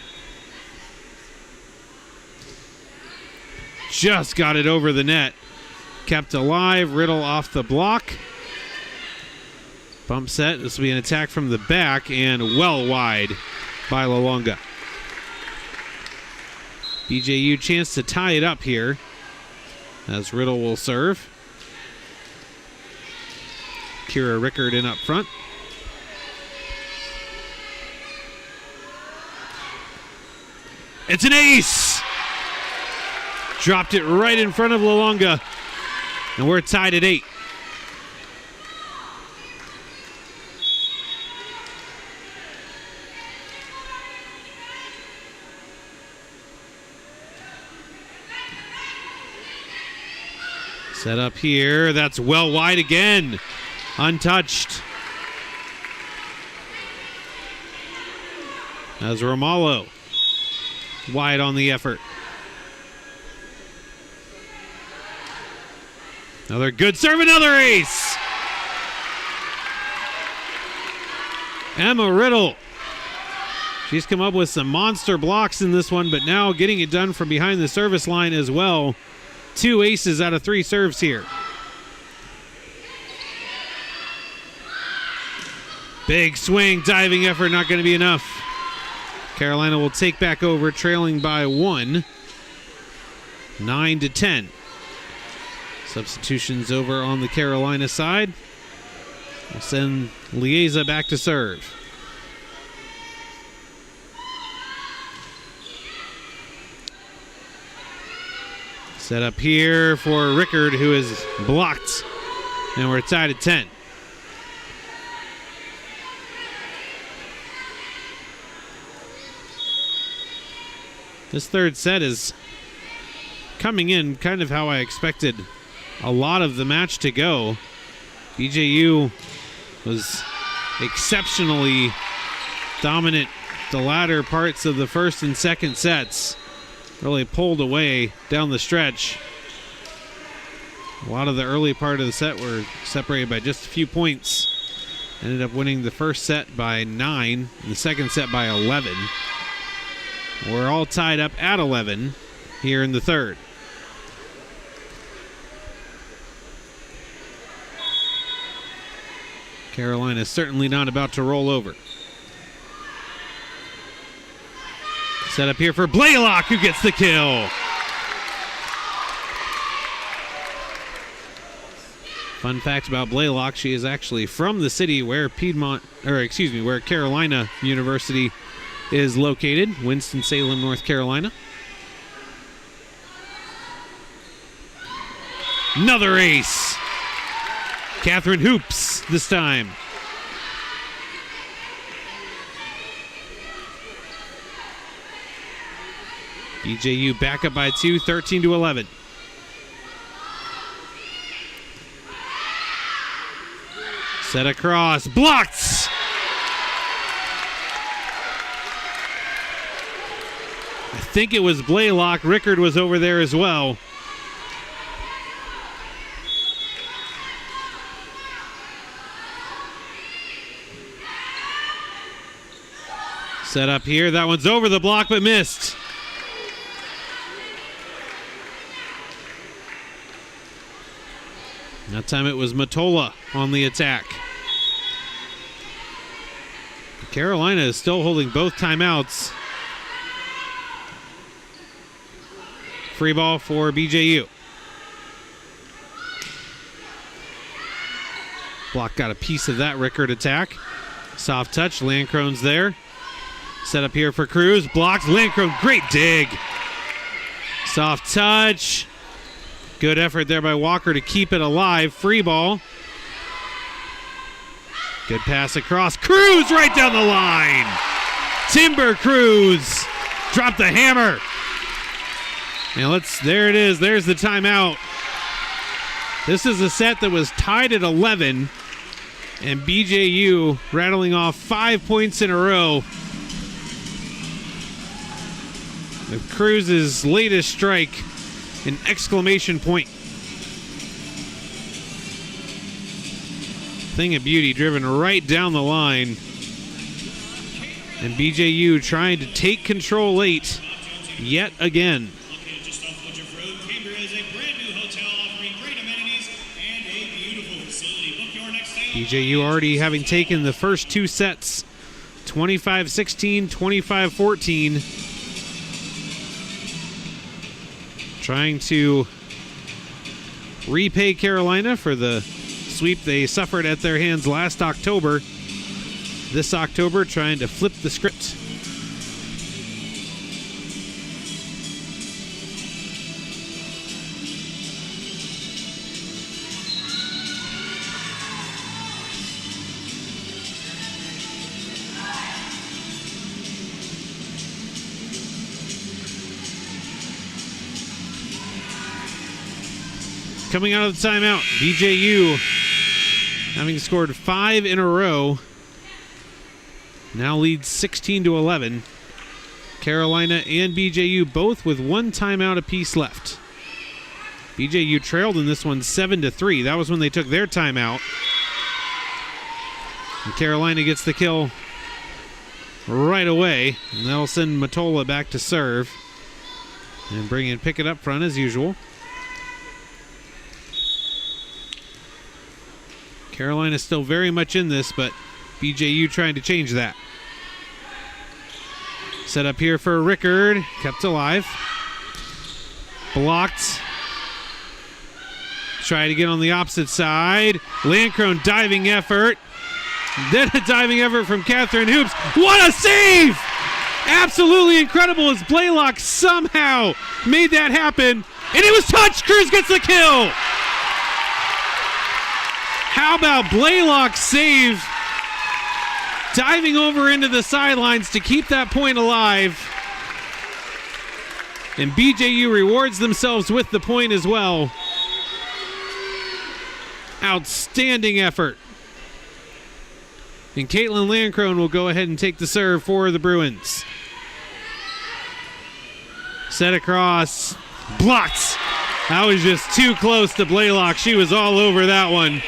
Just got it over the net. Kept alive. Riddle off the block. Bump set. This will be an attack from the back and well wide by Lalonga. BJU chance to tie it up here as Riddle will serve. Kira Rickard in up front. It's an ace! Dropped it right in front of Lalonga. And we're tied at 8. Set up here. That's well wide again. Untouched. As Romalo wide on the effort. Another good serve, another ace. Emma Riddle. She's come up with some monster blocks in this one, but now getting it done from behind the service line as well. 2 aces out of 3 serves here. Big swing, diving effort, not going to be enough. Carolina will take back over, trailing by 1. 9-10. Substitutions over on the Carolina side. We'll send Lieza back to serve. Set up here for Rickard, who is blocked. And we're tied at 10. This third set is coming in kind of how I expected a lot of the match to go. BJU was exceptionally dominant the latter parts of the first and second sets. Really pulled away down the stretch. A lot of the early part of the set were separated by just a few points. Ended up winning the first set by 9 and the second set by 11. We're all tied up at 11 here in the third. Carolina's certainly not about to roll over. Set up here for Blaylock, who gets the kill. Fun fact about Blaylock, she is actually from the city where where Carolina University is located, Winston-Salem, North Carolina. Another ace. Catherine Hoops this time. BJU back up by 2, 13-11. Set across, blocked! I think it was Blaylock. Rickard was over there as well. Set up here, that one's over the block but missed. That time it was Matola on the attack. Carolina is still holding both timeouts. Free ball for BJU. Block got a piece of that Rickard attack. Soft touch, Landcrone's there. Set up here for Cruz, blocked, Landcrone, great dig. Soft touch. Good effort there by Walker to keep it alive. Free ball. Good pass across. Cruz right down the line. Timber Cruz. Drop the hammer. Now there it is. There's the timeout. This is a set that was tied at 11. And BJU rattling off 5 points in a row. With Cruz's latest strike. An exclamation point. Thing of beauty driven right down the line. And BJU trying to take control late yet again. Just off Woodruff Road, Cambria is a brand new hotel offering great amenities and a beautiful facility. Book your next stay. BJU already having taken the first two sets, 25-16, 25-14. Trying to repay Carolina for the sweep they suffered at their hands last October. This October, trying to flip the script. Coming out of the timeout, BJU having scored 5 in a row, now leads 16-11. Carolina and BJU both with 1 timeout apiece left. BJU trailed in this one 7-3. That was when they took their timeout. And Carolina gets the kill right away, and that'll send Matola back to serve and pick it up front as usual. Carolina still very much in this, but BJU trying to change that. Set up here for Rickard, kept alive. Blocked. Try to get on the opposite side. Landcrone diving effort. Then a diving effort from Catherine Hoops. What a save! Absolutely incredible as Blaylock somehow made that happen. And it was touched. Cruz gets the kill. How about Blaylock's save? Diving over into the sidelines to keep that point alive. And BJU rewards themselves with the point as well. Outstanding effort. And Caitlin Landcrone will go ahead and take the serve for the Bruins. Set across. Blocked. That was just too close to Blaylock. She was all over that one.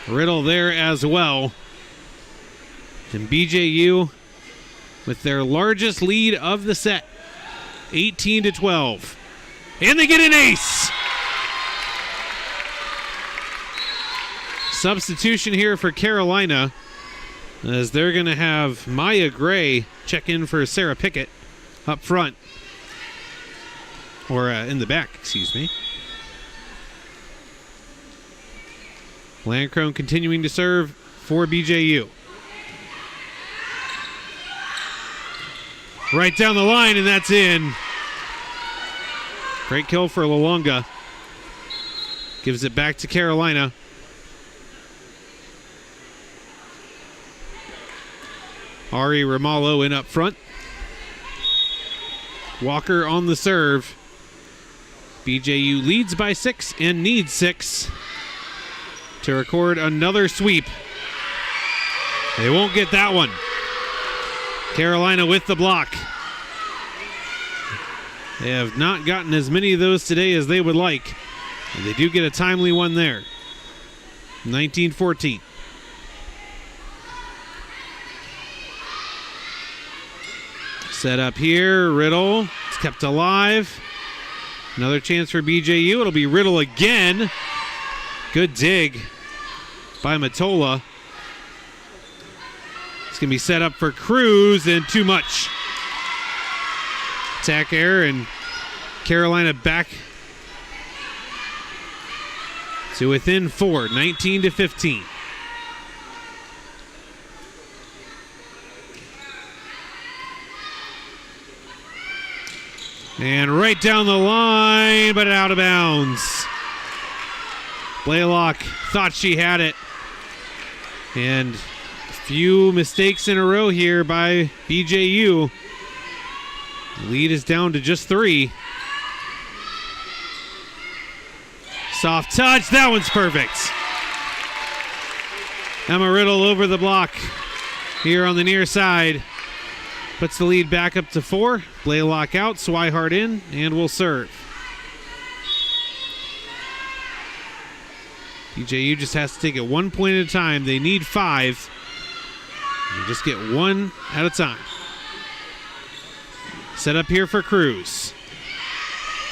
Riddle there as well. And BJU with their largest lead of the set, 18-12. And they get an ace. Substitution here for Carolina, as they're going to have Maya Gray check in for Sarah Pickett up front. Or in the back, excuse me. Landcrone continuing to serve for BJU. Right down the line, and that's in. Great kill for Lalonga. Gives it back to Carolina. Ari Ramallo in up front. Walker on the serve. BJU leads by 6 and needs 6 to record another sweep. They won't get that one. Carolina with the block. They have not gotten as many of those today as they would like. And they do get a timely one there. 19-14. Set up here. Riddle. It's kept alive. Another chance for BJU. It'll be Riddle again. Good dig by Matola. It's going to be set up for Cruz, and too much. Attack error, and Carolina back to within 4, 19-15. And right down the line, but out of bounds. Blaylock thought she had it. And a few mistakes in a row here by BJU. Lead is down to just 3. Soft touch. That one's perfect. Emma Riddle over the block here on the near side. Puts the lead back up to 4. Blaylock out, Swihart in, and will serve. BJU just has to take it 1 point at a time. They need 5. You just get 1 at a time. Set up here for Cruz.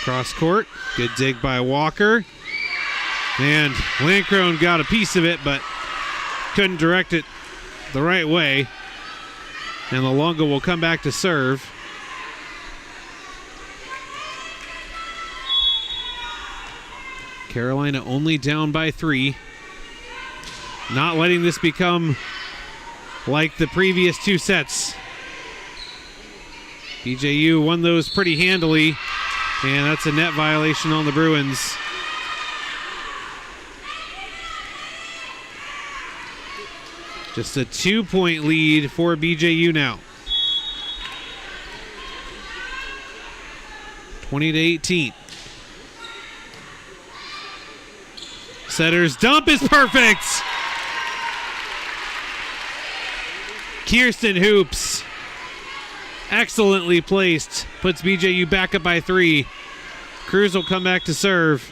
Cross court. Good dig by Walker. And Landcrone got a piece of it, but couldn't direct it the right way. And Lalonga will come back to serve. Carolina only down by 3. Not letting this become like the previous 2 sets. BJU won those pretty handily, and that's a net violation on the Bruins. Just a 2-point lead for BJU now. 20-18. Setter's dump is perfect. Kirsten Hoops. Excellently placed. Puts BJU back up by 3. Cruz will come back to serve.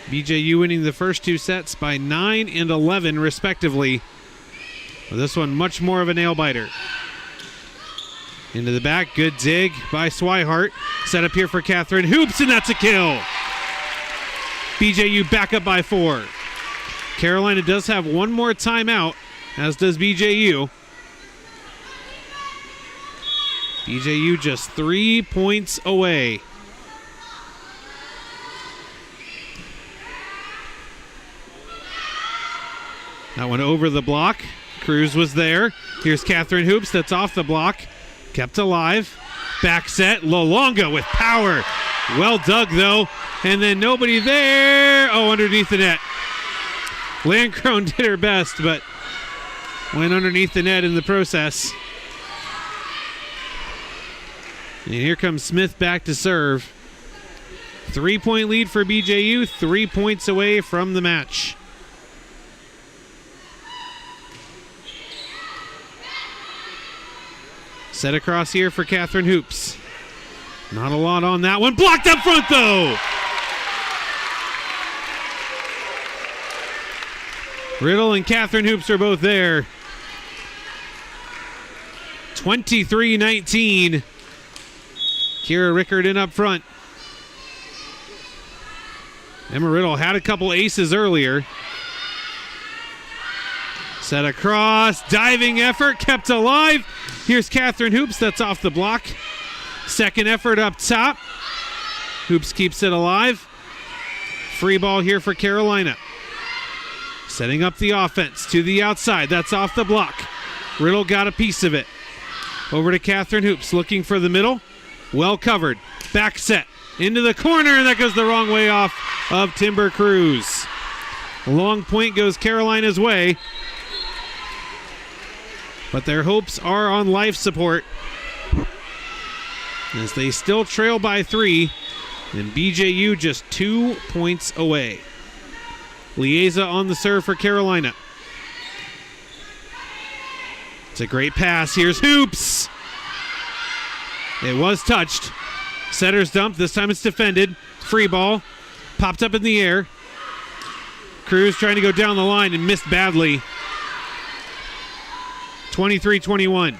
BJU winning the first 2 sets by 9 and 11 respectively. Well, this one much more of a nail biter. Into the back, good dig by Swihart. Set up here for Catherine Hoops, and that's a kill. BJU back up by 4. Carolina does have one more timeout, as does BJU. BJU just 3 points away. That one over the block. Cruz was there. Here's Catherine Hoops. That's off the block. Kept alive. Back set. Lalonga with power. Well dug, though. And then nobody there. Oh, underneath the net. Landcrone did her best, but Went underneath the net in the process. And here comes Smith back to serve. 3-point lead for BJU, 3 points away from the match. Set across here for Catherine Hoops. Not a lot on that one. Blocked up front, though. Riddle and Catherine Hoops are both there. 23-19. Kira Rickard up front. Emma Riddle had a couple aces earlier. Set across, diving effort, kept alive. Here's Catherine Hoops, that's off the block. Second effort up top. Hoops keeps it alive. Free ball here for Carolina. Setting up the offense to the outside, that's off the block. Riddle got a piece of it. Over to Catherine Hoops, looking for the middle. Well covered, back set. Into the corner, and that goes the wrong way off of Timber Cruz. Long point goes Carolina's way. But their hopes are on life support as they still trail by 3, and BJU just 2 points away. Lieza on the serve for Carolina. It's a great pass. Here's Hoops. It was touched. Setter's dump. This time it's defended. Free ball. Popped up in the air. Cruz trying to go down the line and missed badly. 23-21.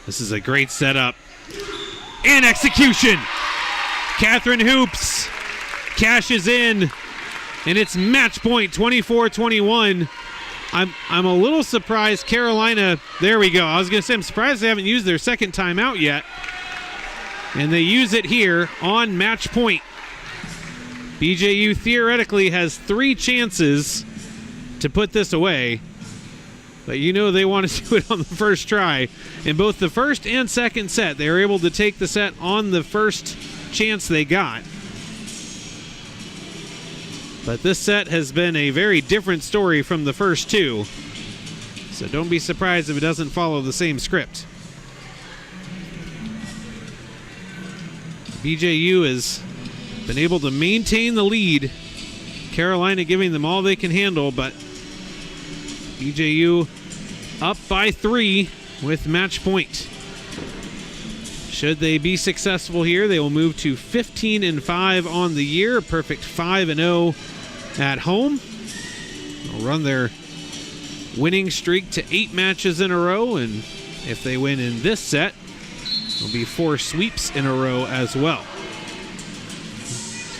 This is a great setup. And execution. Catherine Hoops cashes in, and it's match point, 24-21. I'm a little surprised Carolina, there we go. I was going to say I'm surprised they haven't used their second timeout yet. And they use it here on match point. BJU theoretically has 3 chances to put this away. But you know they want to do it on the first try. In both the first and second set, they were able to take the set on the first chance they got. But this set has been a very different story from the first 2. So don't be surprised if it doesn't follow the same script. BJU has been able to maintain the lead. Carolina giving them all they can handle, but BJU up by 3 with match point. Should they be successful here, they will move to 15-5 on the year, a perfect 5-0 at home. They'll run their winning streak to 8 matches in a row, and if they win in this set, there'll be 4 sweeps in a row as well.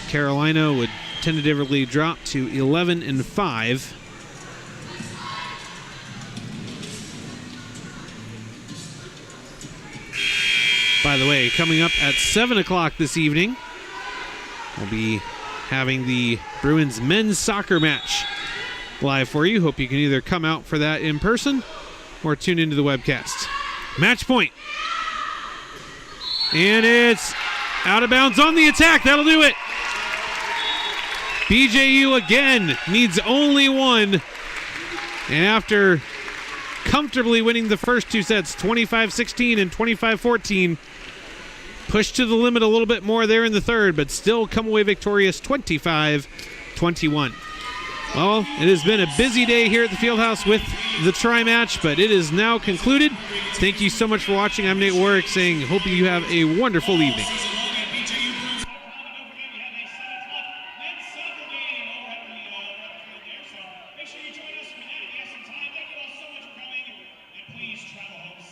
Carolina would tentatively drop to 11-5. By the way, coming up at 7 o'clock this evening, we'll be having the Bruins men's soccer match live for you. Hope you can either come out for that in person or tune into the webcast. Match point. And it's out of bounds on the attack. That'll do it. BJU again needs only 1. And after comfortably winning the first 2 sets, 25-16 and 25-14, pushed to the limit a little bit more there in the third, but still come away victorious 25-21. Well, it has been a busy day here at the Fieldhouse with the tri-match, but it is now concluded. Thank you so much for watching. I'm Nate Warwick saying, hope you have a wonderful evening. Make sure you join us for that. We have some time. Thank you all so much for coming, and please travel home safe.